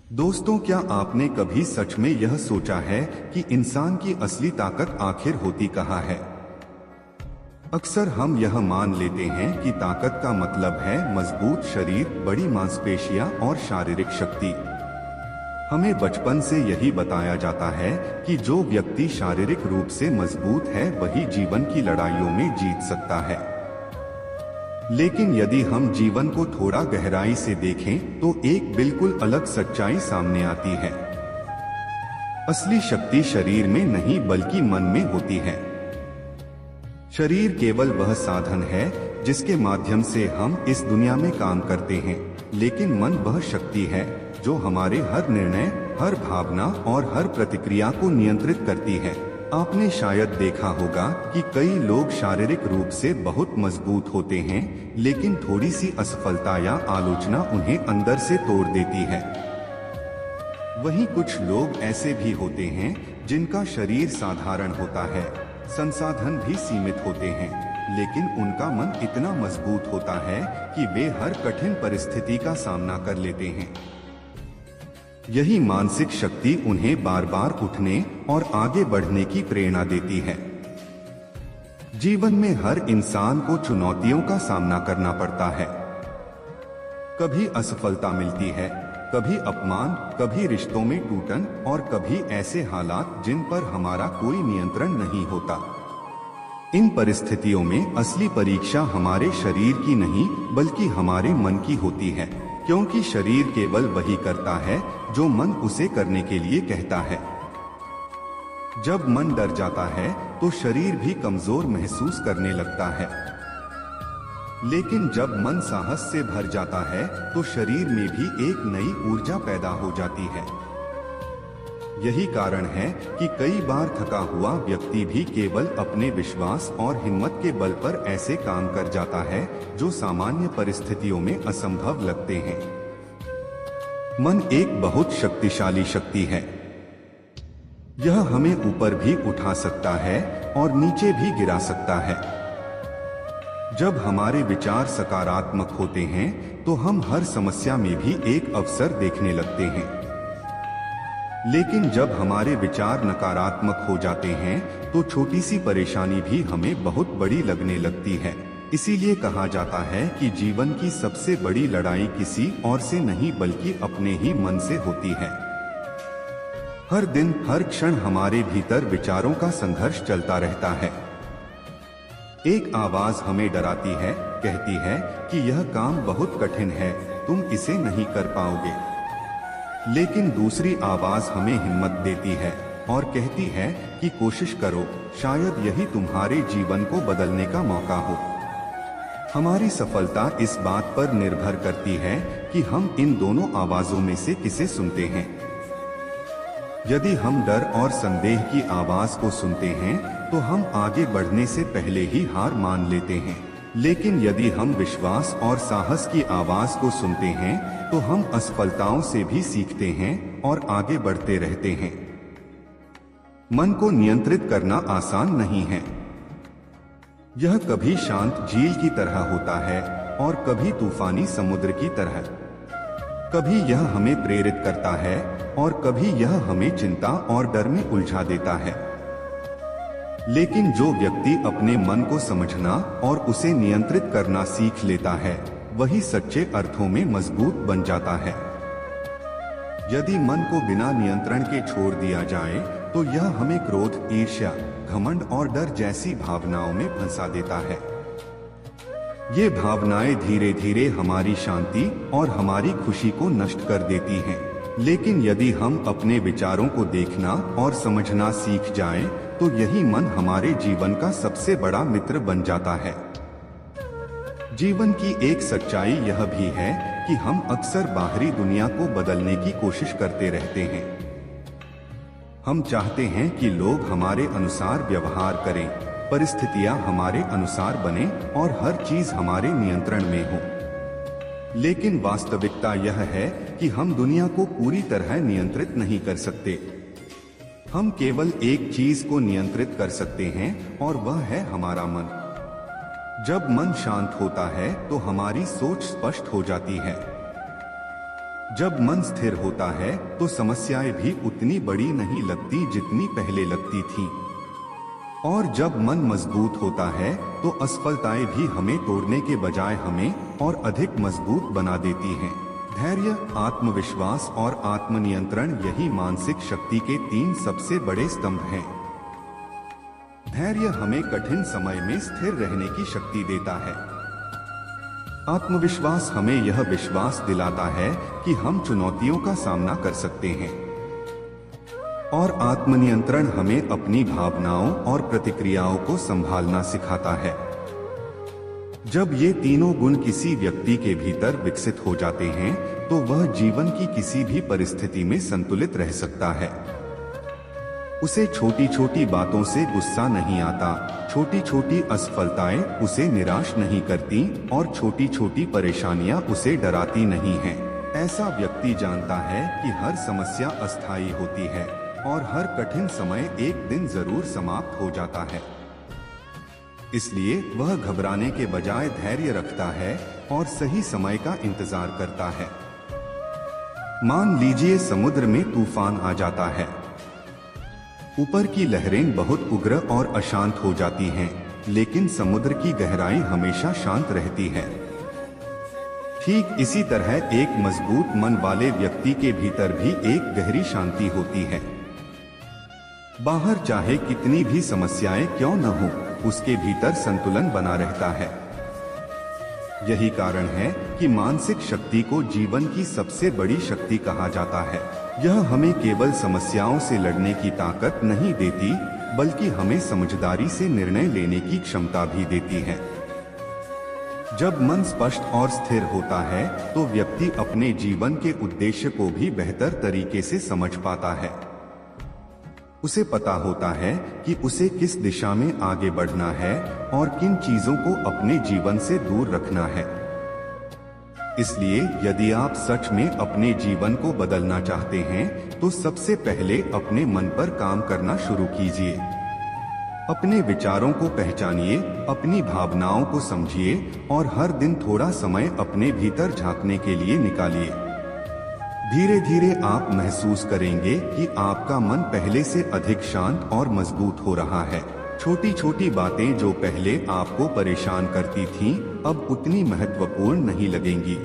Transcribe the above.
दोस्तों, क्या आपने कभी सच में यह सोचा है कि इंसान की असली ताकत आखिर होती कहाँ है? अक्सर हम यह मान लेते हैं कि ताकत का मतलब है मजबूत शरीर, बड़ी मांसपेशियां और शारीरिक शक्ति। हमें बचपन से यही बताया जाता है कि जो व्यक्ति शारीरिक रूप से मजबूत है वही जीवन की लड़ाइयों में जीत सकता है। लेकिन यदि हम जीवन को थोड़ा गहराई से देखें तो एक बिल्कुल अलग सच्चाई सामने आती है। असली शक्ति शरीर में नहीं बल्कि मन में होती है। शरीर केवल वह साधन है जिसके माध्यम से हम इस दुनिया में काम करते हैं, लेकिन मन वह शक्ति है जो हमारे हर निर्णय, हर भावना और हर प्रतिक्रिया को नियंत्रित करती है। आपने शायद देखा होगा कि कई लोग शारीरिक रूप से बहुत मजबूत होते हैं, लेकिन थोड़ी सी असफलता या आलोचना उन्हें अंदर से तोड़ देती है। वहीं कुछ लोग ऐसे भी होते हैं जिनका शरीर साधारण होता है, संसाधन भी सीमित होते हैं, लेकिन उनका मन इतना मजबूत होता है कि वे हर कठिन परिस्थिति का सामना कर लेते हैं। यही मानसिक शक्ति उन्हें बार बार उठने और आगे बढ़ने की प्रेरणा देती है। जीवन में हर इंसान को चुनौतियों का सामना करना पड़ता है। कभी असफलता मिलती है, कभी अपमान, कभी रिश्तों में टूटन और कभी ऐसे हालात जिन पर हमारा कोई नियंत्रण नहीं होता। इन परिस्थितियों में असली परीक्षा हमारे शरीर की नहीं बल्कि हमारे मन की होती है, क्योंकि शरीर केवल वही करता है जो मन उसे करने के लिए कहता है। जब मन डर जाता है तो शरीर भी कमजोर महसूस करने लगता है, लेकिन जब मन साहस से भर जाता है तो शरीर में भी एक नई ऊर्जा पैदा हो जाती है। यही कारण है कि कई बार थका हुआ व्यक्ति भी केवल अपने विश्वास और हिम्मत के बल पर ऐसे काम कर जाता है जो सामान्य परिस्थितियों में असंभव लगते हैं। मन एक बहुत शक्तिशाली शक्ति है। यह हमें ऊपर भी उठा सकता है और नीचे भी गिरा सकता है। जब हमारे विचार सकारात्मक होते हैं तो हम हर समस्या में भी एक अवसर देखने लगते हैं, लेकिन जब हमारे विचार नकारात्मक हो जाते हैं तो छोटी सी परेशानी भी हमें बहुत बड़ी लगने लगती है। इसीलिए कहा जाता है कि जीवन की सबसे बड़ी लड़ाई किसी और से नहीं बल्कि अपने ही मन से होती है। हर दिन, हर क्षण हमारे भीतर विचारों का संघर्ष चलता रहता है। एक आवाज हमें डराती है, कहती है कि यह काम बहुत कठिन है, तुम इसे नहीं कर पाओगे। लेकिन दूसरी आवाज हमें हिम्मत देती है और कहती है कि कोशिश करो, शायद यही तुम्हारे जीवन को बदलने का मौका हो। हमारी सफलता इस बात पर निर्भर करती है कि हम इन दोनों आवाजों में से किसे सुनते हैं। यदि हम डर और संदेह की आवाज को सुनते हैं तो हम आगे बढ़ने से पहले ही हार मान लेते हैं, लेकिन यदि हम विश्वास और साहस की आवाज को सुनते हैं तो हम असफलताओं से भी सीखते हैं और आगे बढ़ते रहते हैं। मन को नियंत्रित करना आसान नहीं है। यह कभी शांत झील की तरह होता है और कभी तूफानी समुद्र की तरह। कभी यह हमें प्रेरित करता है और कभी यह हमें चिंता और डर में उलझा देता है। लेकिन जो व्यक्ति अपने मन को समझना और उसे नियंत्रित करना सीख लेता है वही सच्चे अर्थों में मजबूत बन जाता है। यदि मन को बिना नियंत्रण के छोड़ दिया जाए तो यह हमें क्रोध, ईर्ष्या, घमंड और डर जैसी भावनाओं में फंसा देता है। ये भावनाएं धीरे धीरे हमारी शांति और हमारी खुशी को नष्ट कर देती हैं। लेकिन यदि हम अपने विचारों को देखना और समझना सीख जाएं, तो यही मन हमारे जीवन का सबसे बड़ा मित्र बन जाता है। जीवन की एक सच्चाई यह भी है कि हम अक्सर बाहरी दुनिया को बदलने की कोशिश करते रहते हैं। हम चाहते हैं कि लोग हमारे अनुसार व्यवहार करें, परिस्थितियां हमारे अनुसार बने और हर चीज हमारे नियंत्रण में हो। लेकिन वास्तविकता यह है कि हम दुनिया को पूरी तरह नियंत्रित नहीं कर सकते। हम केवल एक चीज को नियंत्रित कर सकते हैं और वह है हमारा मन। जब मन शांत होता है तो हमारी सोच स्पष्ट हो जाती है। जब मन स्थिर होता है तो समस्याएं भी उतनी बड़ी नहीं लगती जितनी पहले लगती थी। और जब मन मजबूत होता है तो असफलताएं भी हमें तोड़ने के बजाय हमें और अधिक मजबूत बना देती हैं। धैर्य, आत्मविश्वास और आत्मनियंत्रण यही मानसिक शक्ति के 3 सबसे बड़े स्तंभ हैं। धैर्य हमें कठिन समय में स्थिर रहने की शक्ति देता है। आत्मविश्वास हमें यह विश्वास दिलाता है कि हम चुनौतियों का सामना कर सकते हैं। और आत्मनियंत्रण हमें अपनी भावनाओं और प्रतिक्रियाओं को संभालना सिखाता है। जब ये तीनों गुण किसी व्यक्ति के भीतर विकसित हो जाते हैं तो वह जीवन की किसी भी परिस्थिति में संतुलित रह सकता है। उसे छोटी छोटी बातों से गुस्सा नहीं आता, छोटी छोटी असफलताएं उसे निराश नहीं करती और छोटी छोटी परेशानियां उसे डराती नहीं हैं। ऐसा व्यक्ति जानता है कि हर समस्या अस्थायी होती है और हर कठिन समय एक दिन जरूर समाप्त हो जाता है। इसलिए वह घबराने के बजाय धैर्य रखता है और सही समय का इंतजार करता है। मान लीजिए समुद्र में तूफान आ जाता है। ऊपर की लहरें बहुत उग्र और अशांत हो जाती हैं, लेकिन समुद्र की गहराई हमेशा शांत रहती है। ठीक इसी तरह एक मजबूत मन वाले व्यक्ति के भीतर भी एक गहरी शांति होती है। बाहर चाहे कितनी भी समस्याएं क्यों न हो, उसके भीतर संतुलन बना रहता है। यही कारण है कि मानसिक शक्ति को जीवन की सबसे बड़ी शक्ति कहा जाता है। यह हमें केवल समस्याओं से लड़ने की ताकत नहीं देती, बल्कि हमें समझदारी से निर्णय लेने की क्षमता भी देती है। जब मन स्पष्ट और स्थिर होता है तो व्यक्ति अपने जीवन के उद्देश्य को भी बेहतर तरीके से समझ पाता है। उसे पता होता है कि उसे किस दिशा में आगे बढ़ना है और किन चीजों को अपने जीवन से दूर रखना है। इसलिए यदि आप सच में अपने जीवन को बदलना चाहते हैं तो सबसे पहले अपने मन पर काम करना शुरू कीजिए। अपने विचारों को पहचानिए, अपनी भावनाओं को समझिए और हर दिन थोड़ा समय अपने भीतर झांकने के लिए निकालिए। धीरे धीरे आप महसूस करेंगे कि आपका मन पहले से अधिक शांत और मजबूत हो रहा है। छोटी छोटी बातें जो पहले आपको परेशान करती थीं, अब उतनी महत्वपूर्ण नहीं लगेंगी।